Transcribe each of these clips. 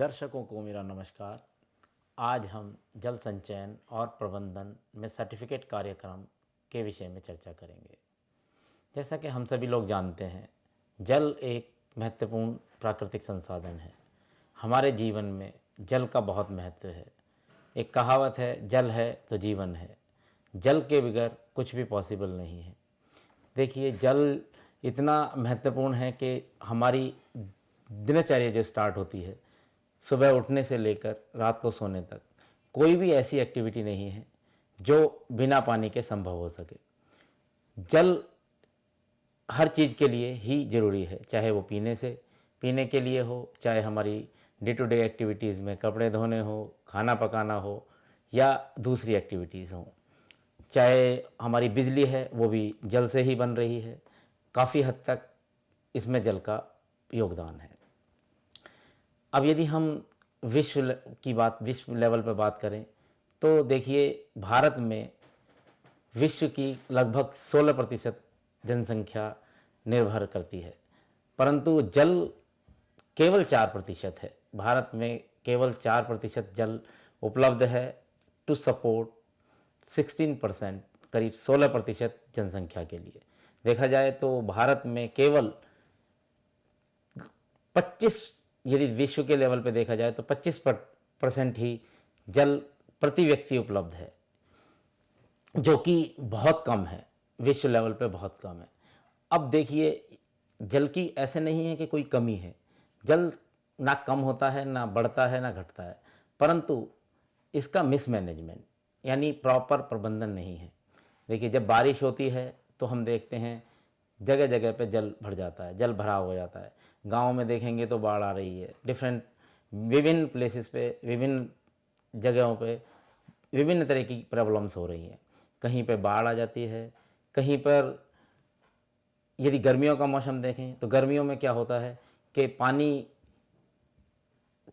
दर्शकों को मेरा नमस्कार। आज हम जल संचयन और प्रबंधन में सर्टिफिकेट कार्यक्रम के विषय में चर्चा करेंगे। जैसा कि हम सभी लोग जानते हैं, जल एक महत्वपूर्ण प्राकृतिक संसाधन है। हमारे जीवन में जल का बहुत महत्व है। एक कहावत है, जल है तो जीवन है। जल के बगैर कुछ भी पॉसिबल नहीं है। देखिए, जल इतना महत्वपूर्ण है कि हमारी दिनचर्या जो स्टार्ट होती है, सुबह उठने से लेकर रात को सोने तक, कोई भी ऐसी एक्टिविटी नहीं है जो बिना पानी के संभव हो सके। जल हर चीज़ के लिए ही ज़रूरी है, चाहे वो पीने के लिए हो, चाहे हमारी डे टू डे एक्टिविटीज़ में कपड़े धोने हो, खाना पकाना हो या दूसरी एक्टिविटीज़ हों। चाहे हमारी बिजली है, वो भी जल से ही बन रही है। काफ़ी हद तक इसमें जल का योगदान है। अब यदि हम विश्व लेवल पर बात करें, तो देखिए, भारत में विश्व की लगभग 16% जनसंख्या निर्भर करती है, परंतु जल केवल 4% है। भारत में केवल 4% जल उपलब्ध है टू सपोर्ट 16%, करीब 16% जनसंख्या के लिए। देखा जाए तो भारत में केवल 25, यदि विश्व के लेवल पे देखा जाए तो 25% ही जल प्रति व्यक्ति उपलब्ध है, जो कि बहुत कम है, विश्व लेवल पे बहुत कम है। अब देखिए, जल की ऐसे नहीं है कि कोई कमी है। जल ना कम होता है, ना बढ़ता है, ना घटता है, परंतु इसका मिसमैनेजमेंट यानी प्रॉपर प्रबंधन नहीं है। देखिए, जब बारिश होती है तो हम देखते हैं जगह जगह पे जल भर जाता है, जल भराव हो जाता है। गाँव में देखेंगे तो बाढ़ आ रही है। विभिन्न प्लेसेस पे, विभिन्न जगहों पे विभिन्न तरह की प्रॉब्लम्स हो रही हैं। कहीं पे बाढ़ आ जाती है, कहीं पर यदि गर्मियों का मौसम देखें तो गर्मियों में क्या होता है कि पानी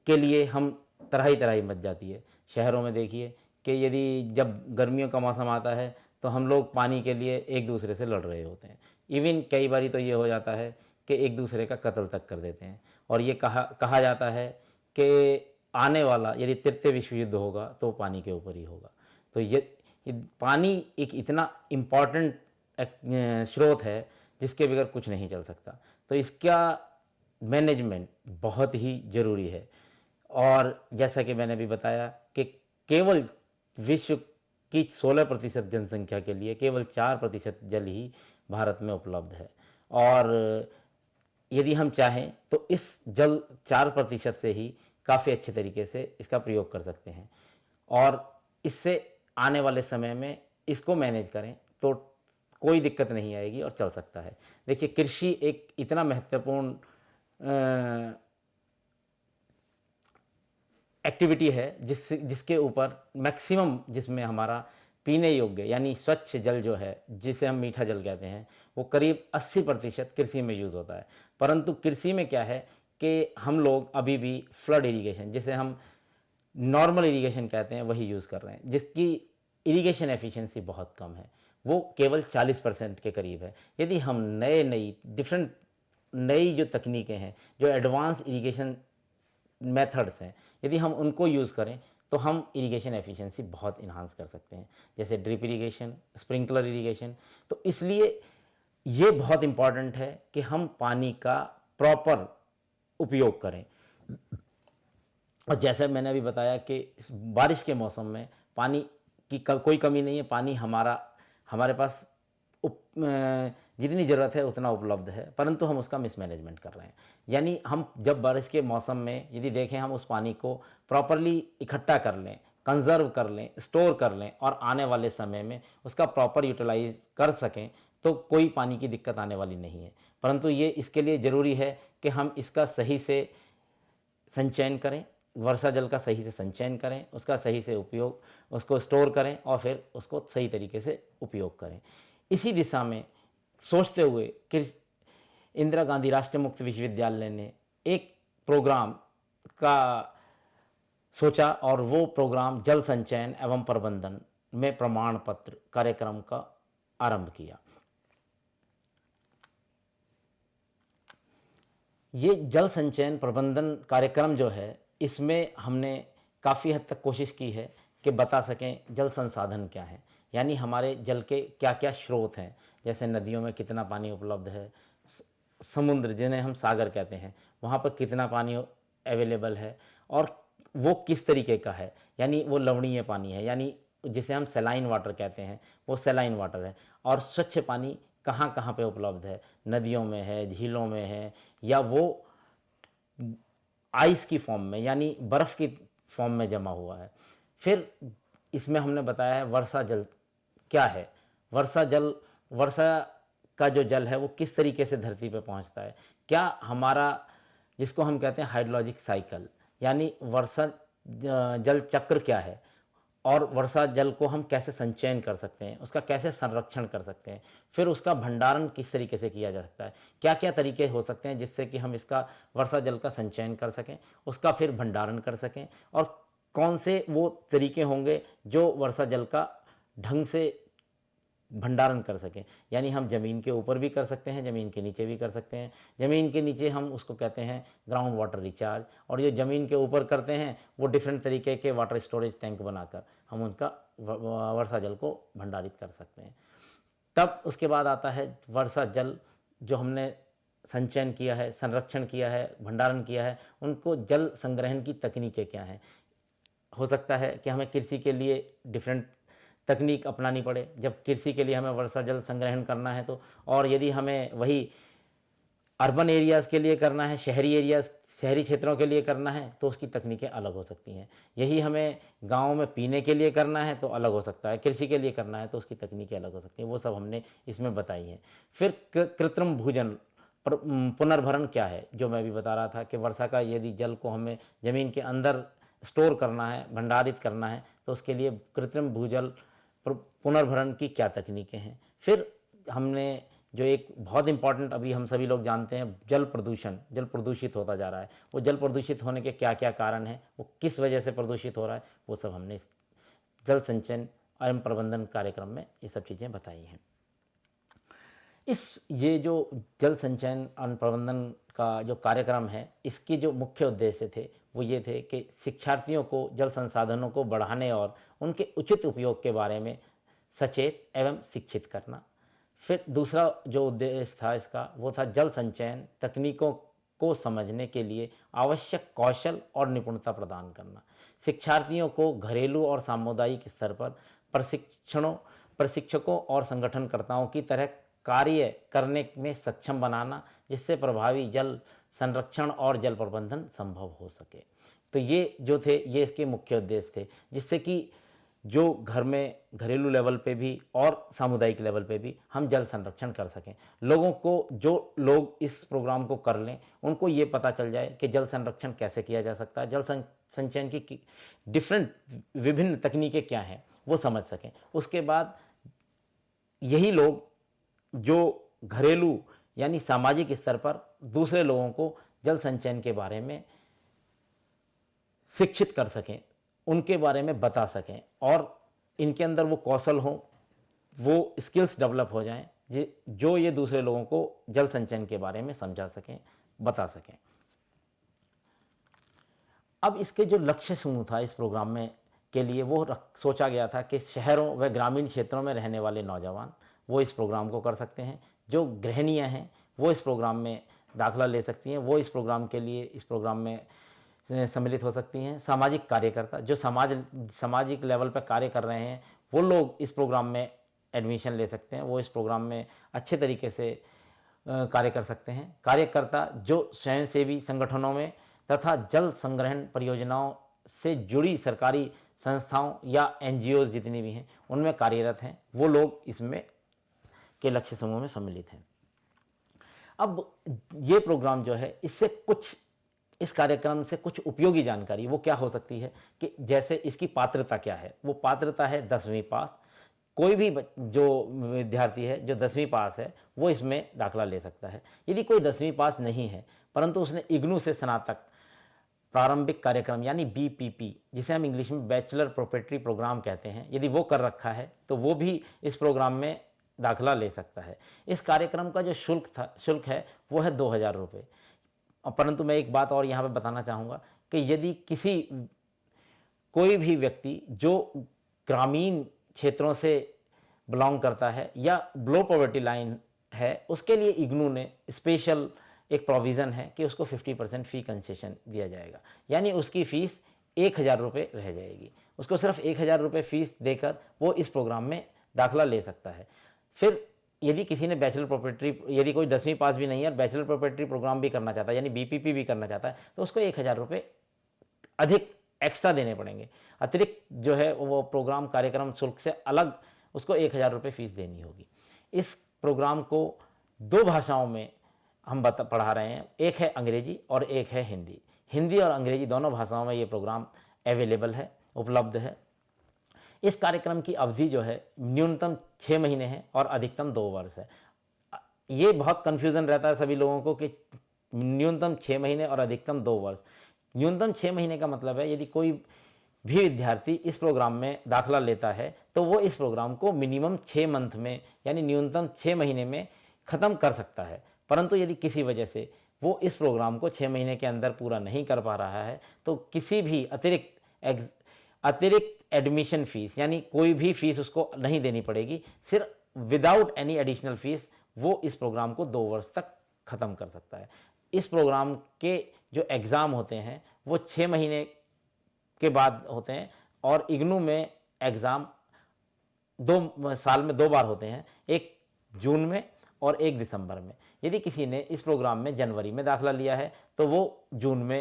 के लिए हम तराही तराही मच जाती है। शहरों में देखिए कि यदि जब गर्मियों का मौसम आता है तो हम लोग पानी के लिए एक दूसरे से लड़ रहे होते हैं। इवन कई बारी तो ये हो जाता है कि एक दूसरे का कत्ल तक कर देते हैं। और ये कहा जाता है कि आने वाला यदि तृतीय विश्व युद्ध होगा तो पानी के ऊपर ही होगा। तो ये पानी एक इतना इम्पॉर्टेंट स्रोत है जिसके बगैर कुछ नहीं चल सकता। तो इसका मैनेजमेंट बहुत ही ज़रूरी है। और जैसा कि मैंने भी बताया कि केवल विश्व की 16% जनसंख्या के लिए केवल 4% जल ही भारत में उपलब्ध है। और यदि हम चाहें तो इस जल 4% से ही काफ़ी अच्छे तरीके से इसका प्रयोग कर सकते हैं, और इससे आने वाले समय में इसको मैनेज करें तो कोई दिक्कत नहीं आएगी और चल सकता है। देखिए, कृषि एक इतना महत्वपूर्ण एक्टिविटी है जिसके ऊपर मैक्सिमम, जिसमें हमारा पीने योग्य यानी स्वच्छ जल जो है, जिसे हम मीठा जल कहते हैं, वो करीब 80% कृषि में यूज़ होता है। परंतु कृषि में क्या है कि हम लोग अभी भी फ्लड इरिगेशन, जिसे हम नॉर्मल इरिगेशन कहते हैं, वही यूज़ कर रहे हैं, जिसकी इरिगेशन एफिशिएंसी बहुत कम है। वो केवल 40% के करीब है। यदि हम नई जो तकनीकें हैं, जो एडवांस इरिगेशन मेथड्स हैं, यदि हम उनको यूज़ करें तो हम इरिगेशन एफिशिएंसी बहुत इन्हांस कर सकते हैं, जैसे ड्रिप इरिगेशन, स्प्रिंकलर इरिगेशन। तो इसलिए ये बहुत इम्पॉर्टेंट है कि हम पानी का प्रॉपर उपयोग करें। और जैसे मैंने अभी बताया कि इस बारिश के मौसम में पानी की कोई कमी नहीं है। पानी हमारे पास जितनी ज़रूरत है उतना उपलब्ध है, परंतु हम उसका मिसमैनेजमेंट कर रहे हैं। यानी हम जब बारिश के मौसम में यदि देखें, हम उस पानी को प्रॉपरली इकट्ठा कर लें, कंजर्व कर लें, स्टोर कर लें और आने वाले समय में उसका प्रॉपर यूटिलाइज कर सकें, तो कोई पानी की दिक्कत आने वाली नहीं है। परंतु ये इसके लिए ज़रूरी है कि हम इसका सही से संचयन करें, वर्षा जल का सही से संचयन करें, उसका सही से उपयोग, उसको स्टोर करें और फिर उसको सही तरीके से उपयोग करें। इसी दिशा में सोचते हुए कि इंदिरा गांधी राष्ट्रीय मुक्त विश्वविद्यालय ने एक प्रोग्राम का सोचा, और वो प्रोग्राम जल संचयन एवं प्रबंधन में प्रमाण पत्र कार्यक्रम का आरंभ किया। ये जल संचयन प्रबंधन कार्यक्रम जो है, इसमें हमने काफ़ी हद तक कोशिश की है कि बता सकें जल संसाधन क्या है, यानी हमारे जल के क्या क्या स्रोत हैं, जैसे नदियों में कितना पानी उपलब्ध है, समुद्र जिन्हें हम सागर कहते हैं वहाँ पर कितना पानी अवेलेबल है और वो किस तरीके का है, यानी वो लवणीय पानी है, यानी जिसे हम सेलाइन वाटर कहते हैं वो सेलाइन वाटर है, और स्वच्छ पानी कहाँ कहाँ पे उपलब्ध है, नदियों में है, झीलों में है, या वो आइस की फॉर्म में यानी बर्फ़ की फॉर्म में जमा हुआ है। फिर इसमें हमने बताया है वर्षा जल क्या है, वर्षा जल, वर्षा का जो जल है वो किस तरीके से धरती पे पहुंचता है, क्या हमारा जिसको हम कहते हैं हाइड्रोलॉजिक साइकिल यानी वर्षा जल चक्र क्या है, और वर्षा जल को हम कैसे संचयन कर सकते हैं, उसका कैसे संरक्षण कर सकते हैं, फिर उसका भंडारण किस तरीके से किया जा सकता है, क्या क्या तरीके हो सकते हैं जिससे कि हम इसका वर्षा जल का संचयन कर सकें, उसका फिर भंडारण कर सकें, और कौन से वो तरीके होंगे जो वर्षा जल का ढंग से भंडारण कर सकें, यानी हम ज़मीन के ऊपर भी कर सकते हैं, ज़मीन के नीचे भी कर सकते हैं। ज़मीन के नीचे हम उसको कहते हैं ग्राउंड वाटर रिचार्ज, और जो ज़मीन के ऊपर करते हैं वो डिफरेंट तरीके के वाटर स्टोरेज टैंक बनाकर हम उनका वर्षा जल को भंडारित कर सकते हैं। तब उसके बाद आता है वर्षा जल जो हमने संचयन किया है, संरक्षण किया है, भंडारण किया है, उनको जल संग्रहण की तकनीकें क्या हैं। हो सकता है कि हमें कृषि के लिए डिफरेंट तकनीक अपनानी पड़े, जब कृषि के लिए हमें वर्षा जल संग्रहण करना है तो, और यदि हमें वही अर्बन एरियाज़ के लिए करना है, शहरी एरियाज़, शहरी क्षेत्रों के लिए करना है तो उसकी तकनीकें अलग हो सकती हैं। यही हमें गाँव में पीने के लिए करना है तो अलग हो सकता है, कृषि के लिए करना है तो उसकी तकनीकें अलग हो सकती हैं, वो सब हमने इसमें बताई हैं। फिर कृत्रिम भूजल पुनर्भरण क्या है, जो मैं भी बता रहा था कि वर्षा का यदि जल को हमें ज़मीन के अंदर स्टोर करना है, भंडारित करना है, तो उसके लिए कृत्रिम भूजल पुनर्भरण की क्या तकनीकें हैं। फिर हमने जो एक बहुत इंपॉर्टेंट अभी हम सभी लोग जानते हैं, जल प्रदूषण, जल प्रदूषित होता जा रहा है, वो जल प्रदूषित होने के क्या क्या कारण हैं, वो किस वजह से प्रदूषित हो रहा है, वो सब हमने इस जल संचयन एवं प्रबंधन कार्यक्रम में ये सब चीज़ें बताई हैं। ये जो जल संचयन और प्रबंधन का जो कार्यक्रम है, इसके जो मुख्य उद्देश्य थे वो ये थे कि शिक्षार्थियों को जल संसाधनों को बढ़ाने और उनके उचित उपयोग के बारे में सचेत एवं शिक्षित करना। फिर दूसरा जो उद्देश्य था इसका वो था जल संचयन तकनीकों को समझने के लिए आवश्यक कौशल और निपुणता प्रदान करना। शिक्षार्थियों को घरेलू और सामुदायिक स्तर पर प्रशिक्षकों और संगठनकर्ताओं की तरह कार्य करने में सक्षम बनाना, जिससे प्रभावी जल संरक्षण और जल प्रबंधन संभव हो सके। तो ये जो थे ये इसके मुख्य उद्देश्य थे, जिससे कि जो घर में घरेलू लेवल पे भी और सामुदायिक लेवल पे भी हम जल संरक्षण कर सकें। लोगों को, जो लोग इस प्रोग्राम को कर लें उनको ये पता चल जाए कि जल संरक्षण कैसे किया जा सकता है, जल संचयन की डिफरेंट विभिन्न तकनीकें क्या हैं वो समझ सकें। उसके बाद यही लोग जो घरेलू यानी सामाजिक स्तर पर दूसरे लोगों को जल संचयन के बारे में शिक्षित कर सकें, उनके बारे में बता सकें, और इनके अंदर वो कौशल हो, वो स्किल्स डेवलप हो जाएं जो ये दूसरे लोगों को जल संचयन के बारे में समझा सकें, बता सकें। अब इसके जो लक्ष्य समूह था इस प्रोग्राम में के लिए वो सोचा गया था कि शहरों व ग्रामीण क्षेत्रों में रहने वाले नौजवान वो इस प्रोग्राम को कर सकते हैं, जो गृहिणियाँ हैं वो इस प्रोग्राम में दाखिला ले सकती हैं, वो इस प्रोग्राम के लिए इस प्रोग्राम में सम्मिलित हो सकती हैं। सामाजिक कार्यकर्ता जो सामाजिक लेवल पर कार्य कर रहे हैं वो लोग इस प्रोग्राम में एडमिशन ले सकते हैं, वो इस प्रोग्राम में अच्छे तरीके से कार्य कर सकते हैं। कार्यकर्ता जो स्वयंसेवी संगठनों में तथा जल संग्रहण परियोजनाओं से जुड़ी सरकारी संस्थाओं या NGOs जितनी भी हैं उनमें कार्यरत हैं, वो लोग इसमें के लक्ष्य समूह में सम्मिलित हैं। अब ये प्रोग्राम जो है इससे कुछ, इस कार्यक्रम से कुछ उपयोगी जानकारी वो क्या हो सकती है कि जैसे इसकी पात्रता क्या है, वो पात्रता है 10वीं पास। कोई भी जो विद्यार्थी है जो 10वीं पास है वो इसमें दाखिला ले सकता है। यदि कोई 10वीं पास नहीं है परंतु उसने इग्नू से स्नातक प्रारंभिक कार्यक्रम यानी BPP, जिसे हम इंग्लिश में बैचलर प्रोपेटरी प्रोग्राम कहते हैं, यदि वो कर रखा है तो वो भी इस प्रोग्राम में दाखिला ले सकता है। इस कार्यक्रम का जो शुल्क है वो है 2000 रुपये। परंतु मैं एक बात और यहाँ पे बताना चाहूँगा कि यदि कोई भी व्यक्ति जो ग्रामीण क्षेत्रों से बिलोंग करता है या बिलो पॉवर्टी लाइन है, उसके लिए इग्नू ने स्पेशल एक प्रोविज़न है कि उसको 50% फ़ी कंसेशन दिया जाएगा, यानी उसकी फ़ीस 1,000 रुपये रह जाएगी। उसको सिर्फ 1,000 रुपये फ़ीस देकर वो इस प्रोग्राम में दाखिला ले सकता है। फिर यदि किसी ने बैचलर प्रोप्राइटरी, यदि कोई 10वीं पास भी नहीं है और बैचलर प्रोप्राइटरी प्रोग्राम भी करना चाहता है, यानी बीपीपी भी करना चाहता है, तो उसको 1,000 रुपये अधिक एक्स्ट्रा देने पड़ेंगे। अतिरिक्त जो है वो प्रोग्राम कार्यक्रम शुल्क से अलग उसको 1,000 रुपये फ़ीस देनी होगी। इस प्रोग्राम को 2 भाषाओं में हम पढ़ा रहे हैं, एक है अंग्रेजी और एक है हिंदी। हिंदी और अंग्रेजी दोनों भाषाओं में ये प्रोग्राम अवेलेबल है, उपलब्ध है। इस कार्यक्रम की अवधि जो है न्यूनतम 6 महीने है और अधिकतम 2 वर्ष है। ये बहुत कन्फ्यूज़न रहता है सभी लोगों को कि न्यूनतम 6 महीने और अधिकतम 2 वर्ष। न्यूनतम 6 महीने का मतलब है यदि कोई भी विद्यार्थी इस प्रोग्राम में दाखिला लेता है तो वो इस प्रोग्राम को मिनिमम 6 मंथ में, यानी न्यूनतम 6 महीने में ख़त्म कर सकता है। परंतु यदि किसी वजह से वो इस प्रोग्राम को 6 महीने के अंदर पूरा नहीं कर पा रहा है तो किसी भी अतिरिक्त एडमिशन फ़ीस, यानी कोई भी फ़ीस उसको नहीं देनी पड़ेगी, सिर्फ विदाउट एनी एडिशनल फ़ीस वो इस प्रोग्राम को 2 वर्ष तक ख़त्म कर सकता है। इस प्रोग्राम के जो एग्ज़ाम होते हैं वो 6 महीने के बाद होते हैं और इग्नू में एग्ज़ाम 2 साल में 2 बार होते हैं, एक जून में और एक दिसंबर में। यदि किसी ने इस प्रोग्राम में जनवरी में दाखिला लिया है तो वो जून में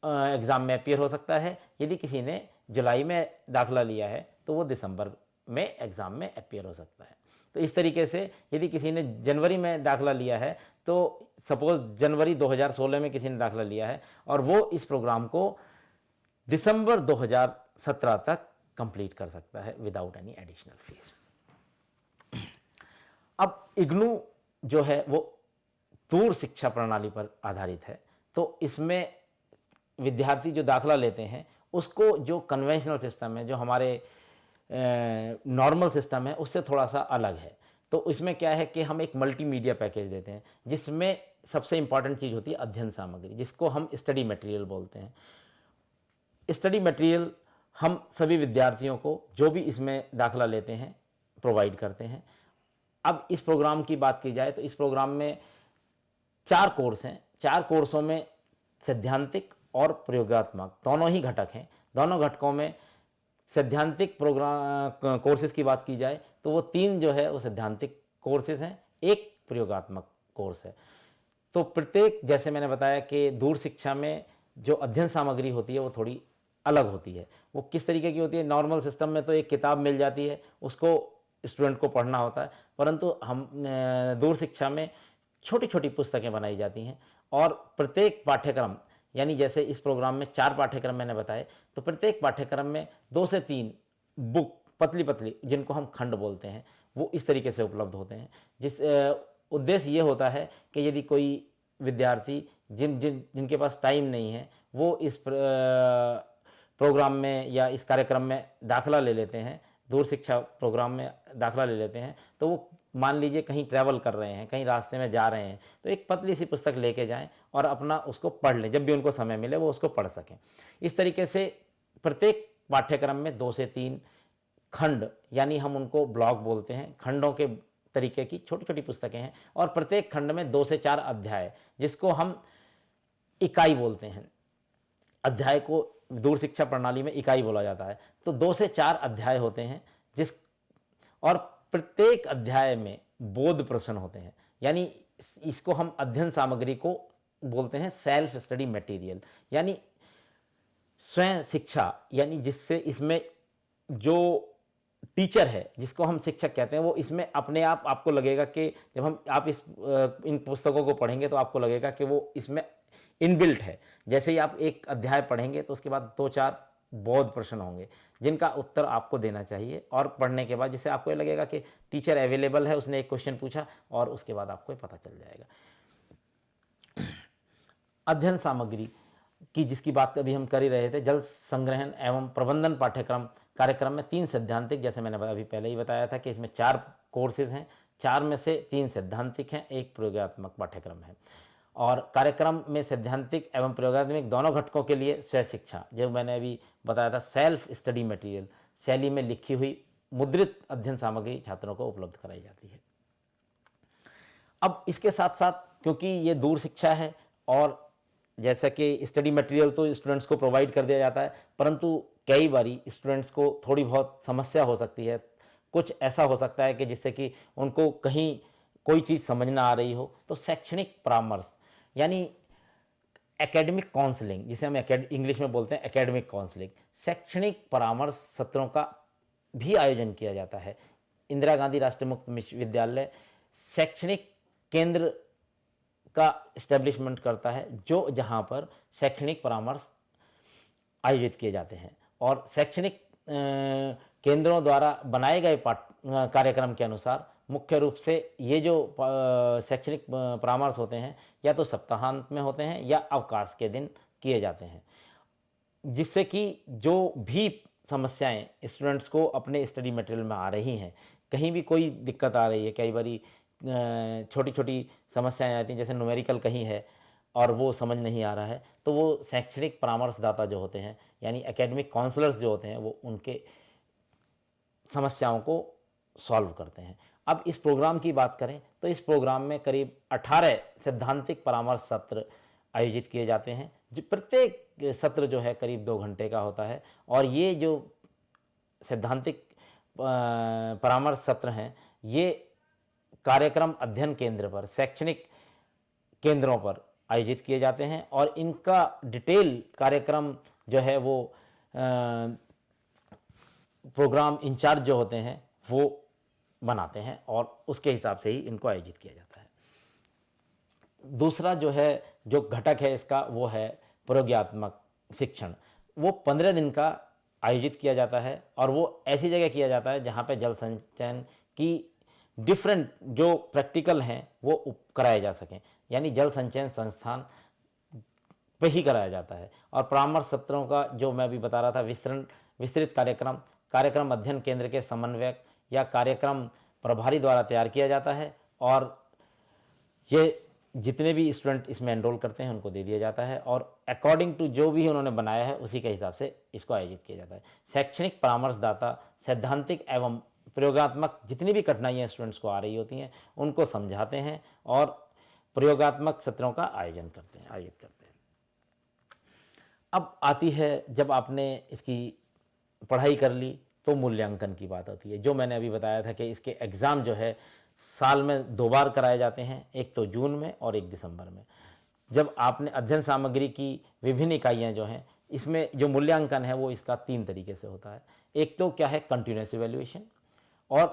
एग्ज़ाम में अपीयर हो सकता है। यदि किसी ने जुलाई में दाखिला लिया है तो वो दिसंबर में एग्ज़ाम में अपीयर हो सकता है। तो इस तरीके से यदि किसी ने जनवरी में दाखिला लिया है तो सपोज़ जनवरी 2016 में किसी ने दाखिला लिया है और वो इस प्रोग्राम को दिसंबर 2017 तक कंप्लीट कर सकता है विदाउट एनी एडिशनल फीस। अब इग्नू जो है वो दूर शिक्षा प्रणाली पर आधारित है, तो इसमें विद्यार्थी जो दाखिला लेते हैं उसको जो कन्वेंशनल सिस्टम है, जो हमारे नॉर्मल सिस्टम है, उससे थोड़ा सा अलग है। तो इसमें क्या है कि हम एक मल्टीमीडिया पैकेज देते हैं जिसमें सबसे इम्पॉर्टेंट चीज़ होती है अध्ययन सामग्री, जिसको हम स्टडी मटेरियल बोलते हैं। स्टडी मटेरियल हम सभी विद्यार्थियों को जो भी इसमें दाखिला लेते हैं प्रोवाइड करते हैं। अब इस प्रोग्राम की बात की जाए तो इस प्रोग्राम में 4 कोर्स हैं। 4 कोर्सों में सैद्धांतिक और प्रयोगात्मक दोनों ही घटक हैं। दोनों घटकों में सैद्धांतिक प्रोग्राम कोर्सेज़ की बात की जाए तो वो 3 जो है वो सैद्धांतिक कोर्सेज़ हैं, एक प्रयोगात्मक कोर्स है। तो प्रत्येक, जैसे मैंने बताया कि दूर शिक्षा में जो अध्ययन सामग्री होती है वो थोड़ी अलग होती है। वो किस तरीके की होती है? नॉर्मल सिस्टम में तो एक किताब मिल जाती है, उसको स्टूडेंट को पढ़ना होता है, परंतु हम दूर शिक्षा में छोटी छोटी पुस्तकें बनाई जाती हैं और प्रत्येक पाठ्यक्रम, यानी जैसे इस प्रोग्राम में 4 पाठ्यक्रम मैंने बताए, तो प्रत्येक पाठ्यक्रम में 2 से 3 बुक पतली पतली, जिनको हम खंड बोलते हैं, वो इस तरीके से उपलब्ध होते हैं। जिस उद्देश्य ये होता है कि यदि कोई विद्यार्थी जिनके पास टाइम नहीं है वो इस प्रोग्राम में या इस कार्यक्रम में दाखिला ले लेते हैं, दूर शिक्षा प्रोग्राम में दाखिला ले लेते हैं, तो वो मान लीजिए कहीं ट्रैवल कर रहे हैं, कहीं रास्ते में जा रहे हैं, तो एक पतली सी पुस्तक लेके जाएं और अपना उसको पढ़ लें, जब भी उनको समय मिले वो उसको पढ़ सकें। इस तरीके से प्रत्येक पाठ्यक्रम में 2 से 3 खंड, यानी हम उनको ब्लॉक बोलते हैं, खंडों के तरीके की छोटी छोटी पुस्तकें हैं और प्रत्येक खंड में 2 से 4 अध्याय, जिसको हम इकाई बोलते हैं। अध्याय को दूर शिक्षा प्रणाली में इकाई बोला जाता है। तो 2 से 4 अध्याय होते हैं और प्रत्येक अध्याय में बोध प्रश्न होते हैं, यानी इसको हम अध्ययन सामग्री को बोलते हैं सेल्फ स्टडी मटेरियल, यानी स्वयं शिक्षा, यानी जिससे इसमें जो टीचर है, जिसको हम शिक्षक कहते हैं, वो इसमें अपने आप आपको लगेगा कि जब आप इन पुस्तकों को पढ़ेंगे तो आपको लगेगा कि वो इसमें इनबिल्ट है। जैसे ही आप एक अध्याय पढ़ेंगे तो उसके बाद 2-4 बोध प्रश्न होंगे जिनका उत्तर आपको देना चाहिए, और पढ़ने के बाद जिससे आपको ये लगेगा कि टीचर अवेलेबल है, उसने एक क्वेश्चन पूछा और उसके बाद आपको पता चल जाएगा। अध्ययन सामग्री की जिसकी बात अभी हम कर ही रहे थे, जल संग्रहण एवं प्रबंधन पाठ्यक्रम कार्यक्रम में 3 सैद्धांतिक, जैसे मैंने अभी पहले ही बताया था कि इसमें 4 कोर्सेज हैं, 4 में से 3 सैद्धांतिक हैं, एक प्रयोगात्मक पाठ्यक्रम है। और कार्यक्रम में सैद्धांतिक एवं प्रयोगात्मक दोनों घटकों के लिए स्वय शिक्षा, जो मैंने अभी बताया था, सेल्फ स्टडी मटेरियल शैली में लिखी हुई मुद्रित अध्ययन सामग्री छात्रों को उपलब्ध कराई जाती है। अब इसके साथ साथ क्योंकि ये दूर शिक्षा है और जैसा कि स्टडी मटेरियल तो स्टूडेंट्स को प्रोवाइड कर दिया जाता है, परंतु कई बारी स्टूडेंट्स को थोड़ी बहुत समस्या हो सकती है। कुछ ऐसा हो सकता है कि जिससे कि उनको कहीं कोई चीज़ समझ ना आ रही हो, तो शैक्षणिक परामर्श यानी एकेडमिक काउंसलिंग, जिसे हम इंग्लिश में बोलते हैं एकेडमिक काउंसलिंग, शैक्षणिक परामर्श सत्रों का भी आयोजन किया जाता है। इंदिरा गांधी राष्ट्रीय मुक्त विश्वविद्यालय शैक्षणिक केंद्र का इस्टेब्लिशमेंट करता है, जो जहाँ पर शैक्षणिक परामर्श आयोजित किए जाते हैं और शैक्षणिक केंद्रों द्वारा बनाए गए कार्यक्रम के अनुसार मुख्य रूप से ये जो शैक्षणिक परामर्श होते हैं या तो सप्ताहांत में होते हैं या अवकाश के दिन किए जाते हैं, जिससे कि जो भी समस्याएं स्टूडेंट्स को अपने स्टडी मटेरियल में आ रही हैं, कहीं भी कोई दिक्कत आ रही है, कई बारी छोटी छोटी समस्याएं आती हैं, जैसे न्यूमेरिकल कहीं है और वो समझ नहीं आ रहा है, तो वो शैक्षणिक परामर्शदाता जो होते हैं यानी एकेडमिक काउंसलर्स जो होते हैं, वो उनके समस्याओं को सॉल्व करते हैं। अब इस प्रोग्राम की बात करें तो इस प्रोग्राम में करीब 18 सैद्धांतिक परामर्श सत्र आयोजित किए जाते हैं, जो प्रत्येक सत्र जो है करीब 2 घंटे का होता है। और ये जो सैद्धांतिक परामर्श सत्र हैं, ये कार्यक्रम अध्ययन केंद्र पर, शैक्षणिक केंद्रों पर आयोजित किए जाते हैं और इनका डिटेल कार्यक्रम जो है वो प्रोग्राम इंचार्ज जो होते हैं वो बनाते हैं और उसके हिसाब से ही इनको आयोजित किया जाता है। दूसरा जो है, जो घटक है इसका, वो है प्रयोगात्मक शिक्षण। वो 15 दिन का आयोजित किया जाता है और वो ऐसी जगह किया जाता है जहाँ पे जल संचयन की डिफरेंट जो प्रैक्टिकल हैं वो कराए जा सकें, यानी जल संचयन संस्थान पे ही कराया जाता है। और परामर्श सत्रों का जो मैं अभी बता रहा था, विस्तृत कार्यक्रम अध्ययन केंद्र के समन्वयक या कार्यक्रम प्रभारी द्वारा तैयार किया जाता है और ये जितने भी स्टूडेंट इसमें एनरोल करते हैं उनको दे दिया जाता है और अकॉर्डिंग टू जो भी उन्होंने बनाया है उसी के हिसाब से इसको आयोजित किया जाता है। शैक्षणिक परामर्शदाता सैद्धांतिक एवं प्रयोगात्मक जितनी भी कठिनाइयाँ स्टूडेंट्स को आ रही होती हैं उनको समझाते हैं और प्रयोगात्मक सत्रों का आयोजित करते हैं। अब आती है, जब आपने इसकी पढ़ाई कर ली तो मूल्यांकन की बात होती है। जो मैंने अभी बताया था कि इसके एग्ज़ाम जो है साल में 2 बार कराए जाते हैं, एक तो जून में और एक दिसंबर में। जब आपने अध्ययन सामग्री की विभिन्न इकाइयाँ जो हैं, इसमें जो मूल्यांकन है वो इसका 3 तरीके से होता है। एक तो क्या है, कंटिन्यूस इवैल्यूएशन, और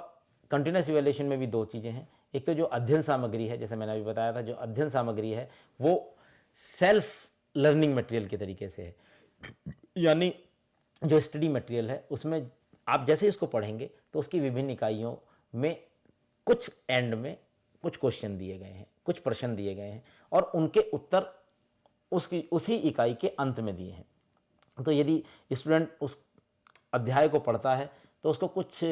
कंटिन्यूस इवैल्यूएशन में भी 2 चीज़ें हैं। एक तो जो अध्ययन सामग्री है, जैसे मैंने अभी बताया था, जो अध्ययन सामग्री है वो सेल्फ लर्निंग मटेरियल के तरीके से है, यानी जो स्टडी मटेरियल है उसमें आप जैसे ही उसको पढ़ेंगे तो उसकी विभिन्न इकाइयों में कुछ एंड में कुछ क्वेश्चन दिए गए हैं, कुछ प्रश्न दिए गए हैं और उनके उत्तर उसी इकाई के अंत में दिए हैं। तो यदि स्टूडेंट उस अध्याय को पढ़ता है तो उसको कुछ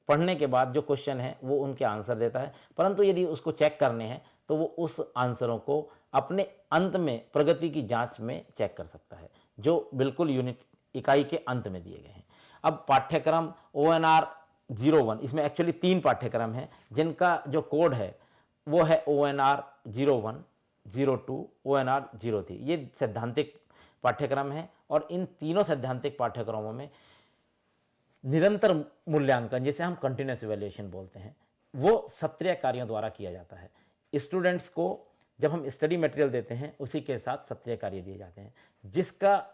पढ़ने के बाद जो क्वेश्चन है वो उनके आंसर देता है, परंतु यदि उसको चेक करने हैं तो वो उस आंसरों को अपने अंत में प्रगति की जांच में चेक कर सकता है, जो बिल्कुल यूनिट इकाई के अंत में दिए गए हैं। अब पाठ्यक्रम ONR 01, इसमें एक्चुअली 3 पाठ्यक्रम हैं जिनका जो कोड है वो है ONR 01, 02, ONR 03। ये सैद्धांतिक पाठ्यक्रम है और इन तीनों सैद्धांतिक पाठ्यक्रमों में निरंतर मूल्यांकन, जिसे हम कंटिन्यूस इवैल्यूएशन बोलते हैं, वो सत्रीय कार्यों द्वारा किया जाता है। स्टूडेंट्स को जब हम स्टडी मटेरियल देते हैं उसी के साथ सत्रीय कार्य दिए जाते हैं, जिसका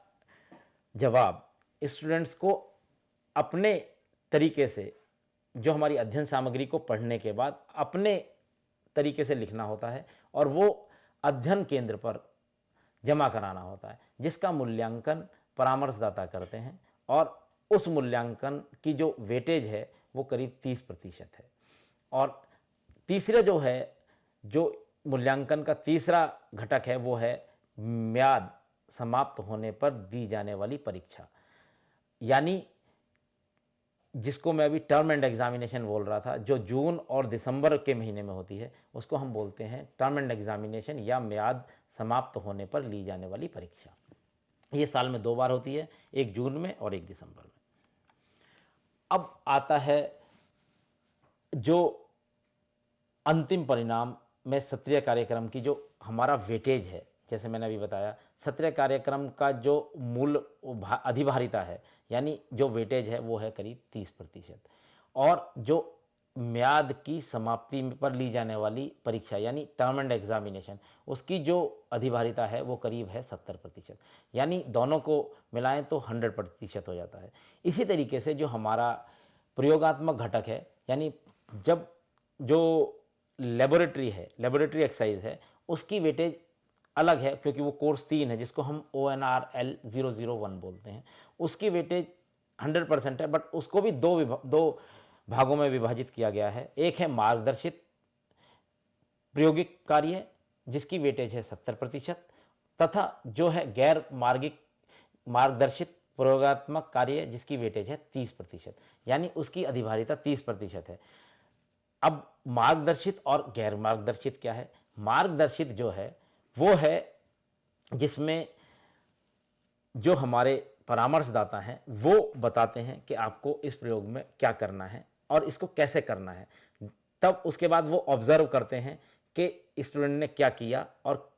जवाब स्टूडेंट्स को अपने तरीके से, जो हमारी अध्ययन सामग्री को पढ़ने के बाद अपने तरीके से लिखना होता है और वो अध्ययन केंद्र पर जमा कराना होता है, जिसका मूल्यांकन परामर्शदाता करते हैं और उस मूल्यांकन की जो वेटेज है वो करीब 30% है। और तीसरा जो है, जो मूल्यांकन का तीसरा घटक है वो है म्याद समाप्त होने पर दी जाने वाली परीक्षा, यानी जिसको मैं अभी टर्म एंड एग्जामिनेशन बोल रहा था, जो जून और दिसंबर के महीने में होती है, उसको हम बोलते हैं टर्म एंड एग्जामिनेशन या म्याद समाप्त होने पर ली जाने वाली परीक्षा। ये साल में 2 बार होती है, एक जून में और एक दिसंबर में। अब आता है जो अंतिम परिणाम में सत्रीय कार्यक्रम की जो हमारा वेटेज है। जैसे मैंने अभी बताया, सत्रीय कार्यक्रम का जो मूल अधिभारिता है, यानी जो वेटेज है, वो है करीब 30%। और जो म्याद की समाप्ति पर ली जाने वाली परीक्षा यानी टर्म एंड एग्जामिनेशन, उसकी जो अधिभारिता है वो करीब है 70%। यानी दोनों को मिलाएं तो 100% हो जाता है। इसी तरीके से जो हमारा प्रयोगात्मक घटक है, यानी जब जो लेबोरेटरी है, लेबोरेटरी एक्सरसाइज है, उसकी वेटेज अलग है, क्योंकि वो कोर्स 3 है जिसको हम ONRL 001 बोलते हैं। उसकी वेटेज 100% है, बट उसको भी दो भागों में विभाजित किया गया है। एक है मार्गदर्शित प्रायोगिक कार्य जिसकी वेटेज है 70%, तथा जो है गैर मार्गदर्शित प्रयोगात्मक कार्य जिसकी वेटेज है 30%, यानी उसकी अधिभारिता 30% है। अब मार्गदर्शित और गैर मार्गदर्शित क्या है? मार्गदर्शित जो है वो है जिसमें जो हमारे परामर्शदाता हैं वो बताते हैं कि आपको इस प्रयोग में क्या करना है और इसको कैसे करना है। तब उसके बाद वो ऑब्जर्व करते हैं कि स्टूडेंट ने क्या किया और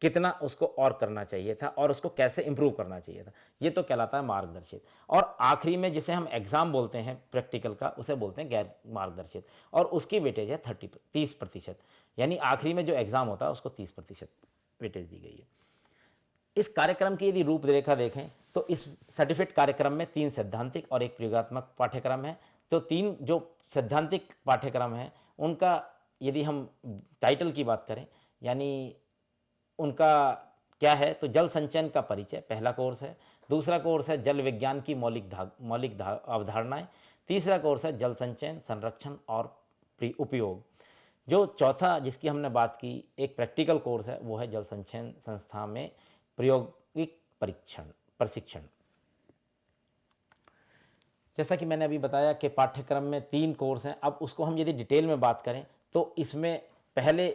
कितना उसको और करना चाहिए था और उसको कैसे इंप्रूव करना चाहिए था। ये तो कहलाता है मार्गदर्शित। और आखिरी में जिसे हम एग्ज़ाम बोलते हैं प्रैक्टिकल का, उसे बोलते हैं गैर मार्गदर्शित, और उसकी वेटेज है 30%। यानी आखिरी में जो एग्ज़ाम होता है उसको 30% वेटेज दी गई है। इस कार्यक्रम की यदि रूपरेखा देखें तो इस सर्टिफिकेट कार्यक्रम में 3 सैद्धांतिक और 1 प्रयोगात्मक पाठ्यक्रम है। तो 3 जो सैद्धांतिक पाठ्यक्रम हैं उनका यदि हम टाइटल की बात करें, यानी उनका क्या है, तो जल संचयन का परिचय पहला कोर्स है। दूसरा कोर्स है जल विज्ञान की मौलिक अवधारणाएं। तीसरा कोर्स है जल संचयन, संरक्षण और उपयोग। जो चौथा जिसकी हमने बात की, एक प्रैक्टिकल कोर्स है, वो है जल संचयन संस्था में प्रायोगिक प्रशिक्षण। जैसा कि मैंने अभी बताया कि पाठ्यक्रम में 3 कोर्स हैं। अब उसको हम यदि डिटेल में बात करें तो इसमें पहले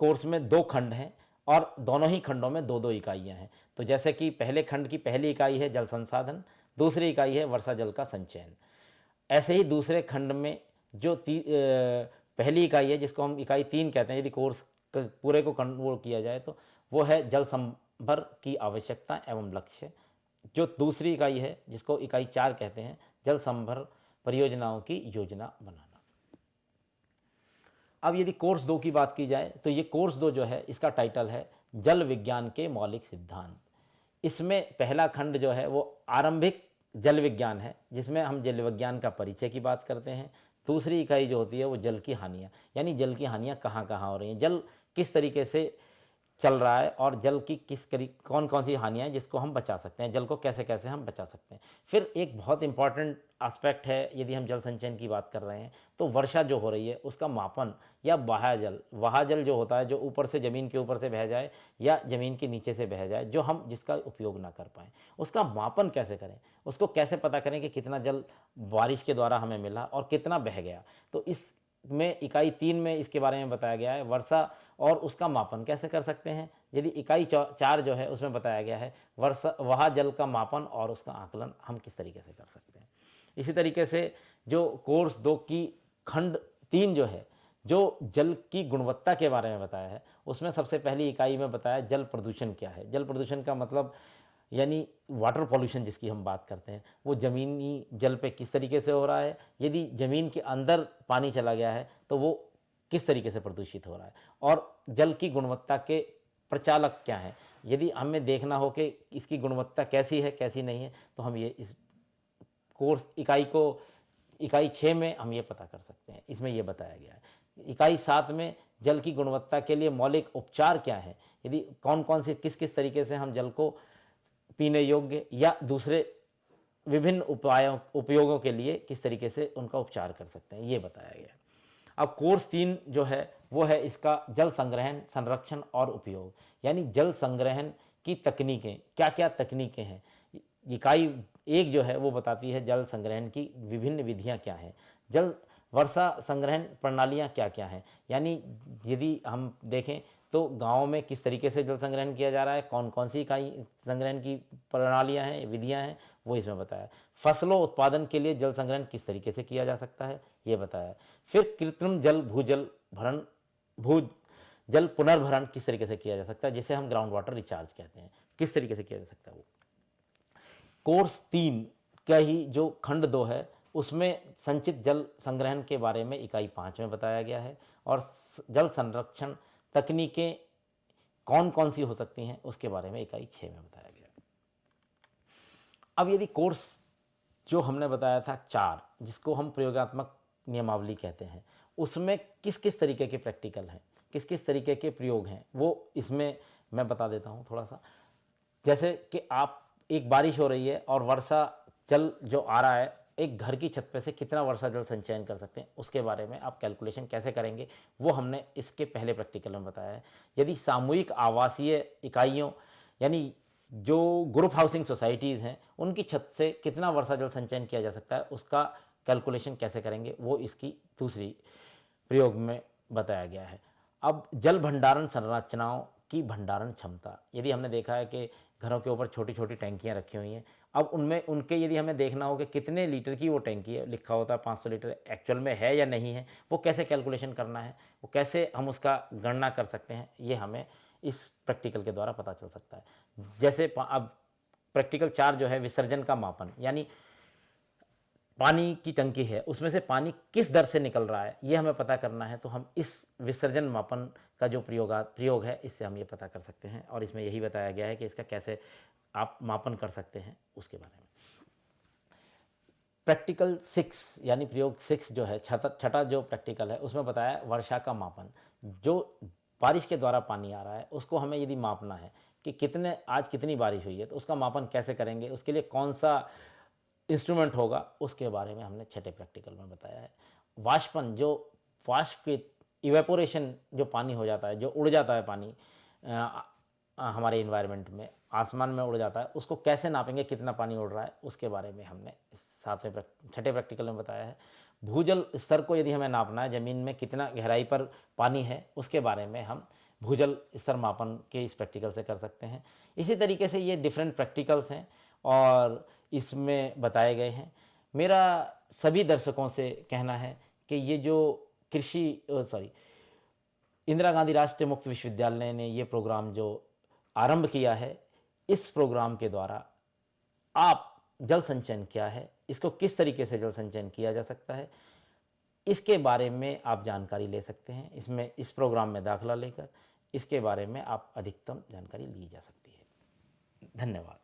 कोर्स में 2 खंड हैं और दोनों ही खंडों में 2-2 इकाइयाँ हैं। तो जैसे कि पहले खंड की पहली इकाई है जल संसाधन, दूसरी इकाई है वर्षा जल का संचयन। ऐसे ही दूसरे खंड में जो पहली इकाई है जिसको हम इकाई 3 कहते हैं, यदि कोर्स पूरे को वो किया जाए तो वो है जल संभर की आवश्यकता एवं लक्ष्य। जो दूसरी इकाई है जिसको इकाई 4 कहते हैं, जल संभर परियोजनाओं की योजना बनाना। अब यदि कोर्स 2 की बात की जाए तो ये कोर्स 2 जो है इसका टाइटल है जल विज्ञान के मौलिक सिद्धांत। इसमें पहला खंड जो है वो आरंभिक जल विज्ञान है, जिसमें हम जल विज्ञान का परिचय की बात करते हैं। दूसरी इकाई जो होती है वो जल की हानियाँ, यानी जल की हानियाँ कहाँ कहाँ हो रही हैं, जल किस तरीके से चल रहा है और जल की कौन कौन सी हानियाँ हैं जिसको हम बचा सकते हैं, जल को कैसे कैसे हम बचा सकते हैं। फिर एक बहुत इंपॉर्टेंट एस्पेक्ट है, यदि हम जल संचयन की बात कर रहे हैं तो वर्षा जो हो रही है उसका मापन, या वहाजल जो होता है जो ऊपर से ज़मीन के ऊपर से बह जाए या ज़मीन के नीचे से बह जाए, जो हम जिसका उपयोग ना कर पाएँ, उसका मापन कैसे करें, उसको कैसे पता करें कि कितना जल बारिश के द्वारा हमें मिला और कितना बह गया। तो इस में इकाई 3 में इसके बारे में बताया गया है, वर्षा और उसका मापन कैसे कर सकते हैं। यदि इकाई 4 जो है उसमें बताया गया है वहा जल का मापन और उसका आकलन हम किस तरीके से कर सकते हैं। इसी तरीके से जो कोर्स 2 की खंड 3 जो है, जो जल की गुणवत्ता के बारे में बताया है, उसमें सबसे पहली इकाई में बताया जल प्रदूषण क्या है। जल प्रदूषण का मतलब यानी वाटर पॉल्यूशन जिसकी हम बात करते हैं, वो ज़मीनी जल पे किस तरीके से हो रहा है, यदि ज़मीन के अंदर पानी चला गया है तो वो किस तरीके से प्रदूषित हो रहा है, और जल की गुणवत्ता के प्रचालक क्या हैं। यदि हमें देखना हो कि इसकी गुणवत्ता कैसी है कैसी नहीं है, तो हम ये इस कोर्स इकाई 6 में हम ये पता कर सकते हैं, इसमें ये बताया गया है। इकाई 7 में जल की गुणवत्ता के लिए मौलिक उपचार क्या है, यदि कौन कौन से किस तरीके से हम जल को पीने योग्य या दूसरे विभिन्न उपयोगों के लिए किस तरीके से उनका उपचार कर सकते हैं, ये बताया गया है। अब कोर्स 3 जो है वो है इसका जल संग्रहण, संरक्षण और उपयोग, यानी जल संग्रहण की तकनीकें क्या क्या तकनीकें हैं। इकाई एक जो है वो बताती है जल संग्रहण की विभिन्न विधियां क्या हैं, जल वर्षा संग्रहण प्रणालियां क्या क्या हैं। यानी यदि हम देखें तो गाँव में किस तरीके से जल संग्रहण किया जा रहा है, कौन कौन सी इकाई संग्रहण की प्रणालियां हैं, विधियां हैं, वो इसमें बताया। फसलों उत्पादन के लिए जल संग्रहण किस तरीके से किया जा सकता है, ये बताया। फिर कृत्रिम जल भूजल भरण भू जल पुनर्भरण किस तरीके से किया जा सकता है, जिसे हम ग्राउंड वाटर रिचार्ज कहते हैं, किस तरीके से किया जा सकता है वो। कोर्स 3 का ही जो खंड 2 है उसमें संचित जल संग्रहण के बारे में इकाई 5 में बताया गया है, और जल संरक्षण तकनीकें कौन कौन सी हो सकती हैं उसके बारे में इकाई 6 में बताया गया है। अब यदि कोर्स जो हमने बताया था 4, जिसको हम प्रयोगात्मक नियमावली कहते हैं, उसमें किस किस तरीके के प्रैक्टिकल हैं, किस किस तरीके के प्रयोग हैं, वो इसमें मैं बता देता हूँ थोड़ा सा। जैसे कि आप एक बारिश हो रही है और वर्षा जल जो आ रहा है, एक घर की छत पे से कितना वर्षा जल संचयन कर सकते हैं उसके बारे में आप कैलकुलेशन कैसे करेंगे, वो हमने इसके पहले प्रैक्टिकल में बताया है। यदि सामूहिक आवासीय इकाइयों यानी जो ग्रुप हाउसिंग सोसाइटीज़ हैं उनकी छत से कितना वर्षा जल संचयन किया जा सकता है उसका कैलकुलेशन कैसे करेंगे, वो इसकी दूसरी प्रयोग में बताया गया है। अब जल भंडारण संरचनाओं की भंडारण क्षमता, यदि हमने देखा है कि घरों के ऊपर छोटी छोटी टैंकियाँ रखी हुई हैं, अब उनमें उनके यदि हमें देखना हो कि कितने लीटर की वो टैंकी है, लिखा होता है 500 लीटर, एक्चुअल में है या नहीं है, वो कैसे कैलकुलेशन करना है, वो कैसे हम उसका गणना कर सकते हैं, ये हमें इस प्रैक्टिकल के द्वारा पता चल सकता है। जैसे अब प्रैक्टिकल 4 जो है विसर्जन का मापन, यानी पानी की टंकी है उसमें से पानी किस दर से निकल रहा है ये हमें पता करना है, तो हम इस विसर्जन मापन का जो प्रयोग है इससे हम ये पता कर सकते हैं, और इसमें यही बताया गया है कि इसका कैसे आप मापन कर सकते हैं उसके बारे में। प्रैक्टिकल 6 यानी प्रयोग 6 जो है, छठा जो प्रैक्टिकल है उसमें बताया वर्षा का मापन। जो बारिश के द्वारा पानी आ रहा है उसको हमें यदि मापना है कि आज कितनी बारिश हुई है, तो उसका मापन कैसे करेंगे, उसके लिए कौन सा इंस्ट्रूमेंट होगा, उसके बारे में हमने छठे प्रैक्टिकल में बताया है। वाष्पन, जो वाष्प की इवेपोरेशन, जो पानी हो जाता है, जो उड़ जाता है पानी हमारे इन्वायरमेंट में, आसमान में उड़ जाता है, उसको कैसे नापेंगे, कितना पानी उड़ रहा है, उसके बारे में हमने छठे प्रैक्टिकल में बताया है। भूजल स्तर को यदि हमें नापना है, ज़मीन में कितना गहराई पर पानी है, उसके बारे में हम भूजल स्तर मापन के इस प्रैक्टिकल से कर सकते हैं। इसी तरीके से ये डिफरेंट प्रैक्टिकल्स हैं और इसमें बताए गए हैं। मेरा सभी दर्शकों से कहना है कि ये जो इंदिरा गांधी राष्ट्रीय मुक्त विश्वविद्यालय ने ये प्रोग्राम जो आरंभ किया है, इस प्रोग्राम के द्वारा आप जल संचयन क्या है, इसको किस तरीके से जल संचयन किया जा सकता है, इसके बारे में आप जानकारी ले सकते हैं। इस प्रोग्राम में दाखिला लेकर इसके बारे में आप अधिकतम जानकारी ली जा सकती है। धन्यवाद।